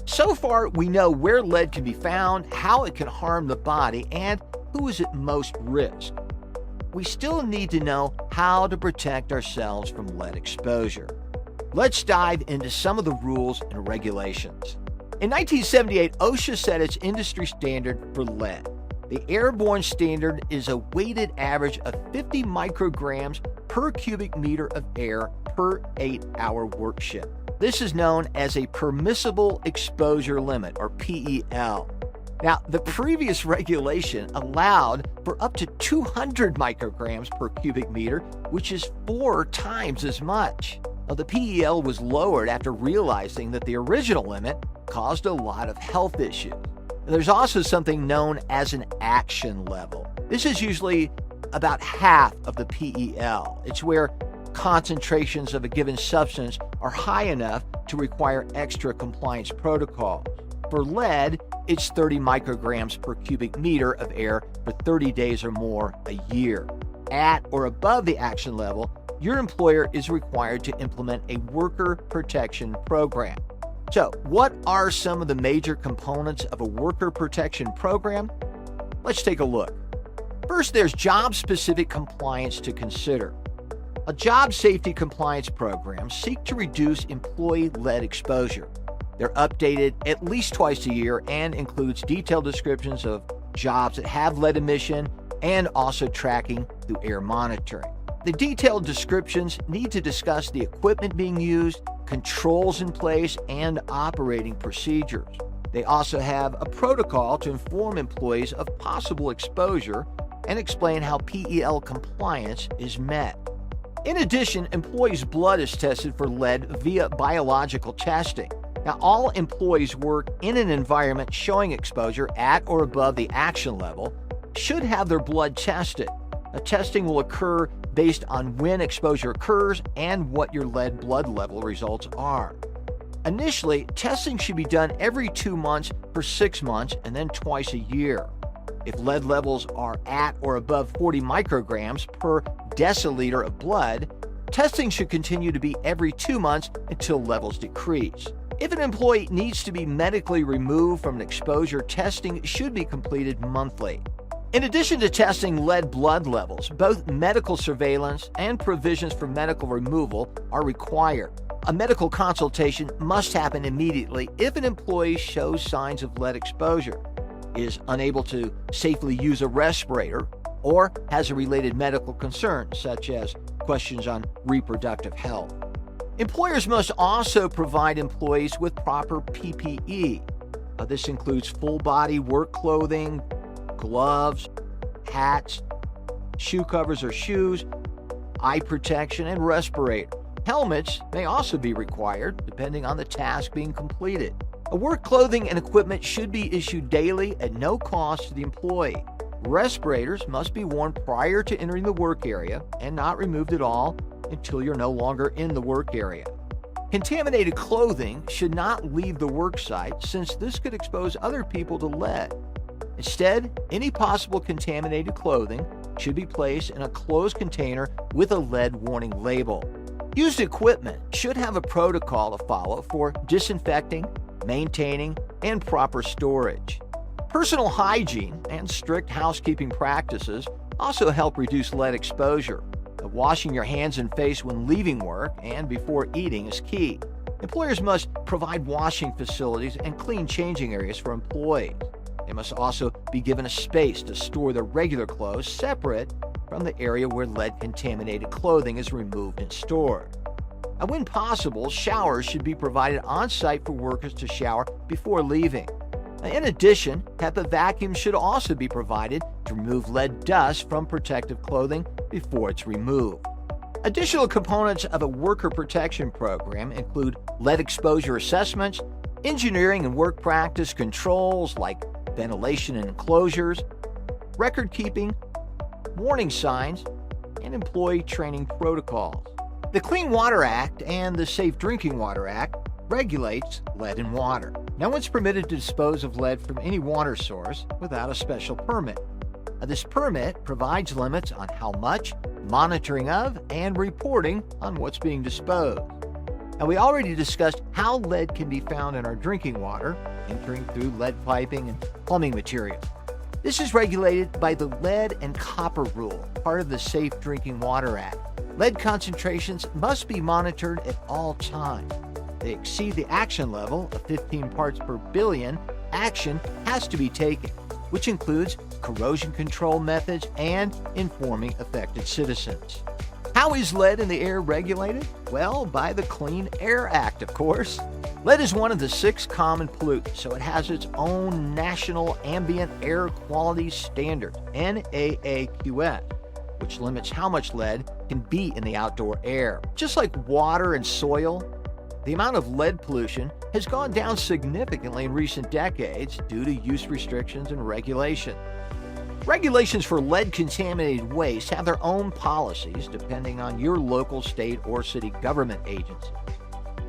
So far, we know where lead can be found, how it can harm the body, and who is at most risk. We still need to know how to protect ourselves from lead exposure. Let's dive into some of the rules and regulations. In 1978, OSHA set its industry standard for lead. The airborne standard is a weighted average of 50 micrograms per cubic meter of air per 8-hour work shift. This is known as a permissible exposure limit, or PEL. Now, the previous regulation allowed for up to 200 micrograms per cubic meter, which is 4 times as much. Now, the PEL was lowered after realizing that the original limit caused a lot of health issues. There's also something known as an action level. This is usually about half of the PEL. It's where concentrations of a given substance are high enough to require extra compliance protocols. For lead, it's 30 micrograms per cubic meter of air for 30 days or more a year. At or above the action level, your employer is required to implement a worker protection program. So, what are some of the major components of a worker protection program? Let's take a look. First, there's job-specific compliance to consider. A job safety compliance program seeks to reduce employee lead exposure. They're updated at least twice a year and includes detailed descriptions of jobs that have lead emission and also tracking through air monitoring. The detailed descriptions need to discuss the equipment being used, controls in place, and operating procedures. They also have a protocol to inform employees of possible exposure and explain how PEL compliance is met. In addition, employees' blood is tested for lead via biological testing. Now, all employees work in an environment showing exposure at or above the action level should have their blood tested. Testing will occur based on when exposure occurs and what your lead blood level results are. Initially, testing should be done every 2 months for 6 months and then twice a year. If lead levels are at or above 40 micrograms per deciliter of blood, testing should continue to be every 2 months until levels decrease. If an employee needs to be medically removed from an exposure, testing should be completed monthly. In addition to testing lead blood levels, both medical surveillance and provisions for medical removal are required. A medical consultation must happen immediately if an employee shows signs of lead exposure, is unable to safely use a respirator, or has a related medical concern, such as questions on reproductive health. Employers must also provide employees with proper PPE. This includes full-body work clothing, gloves, hats, shoe covers or shoes, eye protection, and respirator. Helmets may also be required, depending on the task being completed. Work clothing and equipment should be issued daily at no cost to the employee. Respirators must be worn prior to entering the work area and not removed at all until you're no longer in the work area. Contaminated clothing should not leave the work site, since this could expose other people to lead. Instead, any possible contaminated clothing should be placed in a closed container with a lead warning label. Used equipment should have a protocol to follow for disinfecting, maintaining, and proper storage. Personal hygiene and strict housekeeping practices also help reduce lead exposure. Washing your hands and face when leaving work and before eating is key. Employers must provide washing facilities and clean changing areas for employees. They must also be given a space to store their regular clothes separate from the area where lead-contaminated clothing is removed and stored. And when possible, showers should be provided on-site for workers to shower before leaving. In addition, HEPA vacuums should also be provided to remove lead dust from protective clothing before it's removed. Additional components of a worker protection program include lead exposure assessments, engineering and work practice controls like ventilation and enclosures, record keeping, warning signs, and employee training protocols. The Clean Water Act and the Safe Drinking Water Act regulates lead in water. No one's permitted to dispose of lead from any water source without a special permit. This permit provides limits on how much, monitoring of, and reporting on what's being disposed. Now, we already discussed how lead can be found in our drinking water, entering through lead piping and plumbing material. This is regulated by the Lead and Copper Rule, part of the Safe Drinking Water Act. Lead concentrations must be monitored at all times. If they exceed the action level of 15 parts per billion, action has to be taken, which includes corrosion control methods and informing affected citizens. How is lead in the air regulated? Well, by the Clean Air Act, of course. Lead is one of the 6 common pollutants, so it has its own National Ambient Air Quality Standard, NAAQS, which limits how much lead can be in the outdoor air. Just like water and soil, the amount of lead pollution has gone down significantly in recent decades due to use restrictions and regulation. Regulations for lead-contaminated waste have their own policies depending on your local, state, or city government agency.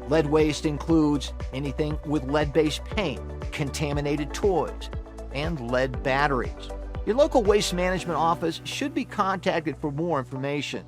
Lead waste includes anything with lead-based paint, contaminated toys, and lead batteries. Your local waste management office should be contacted for more information.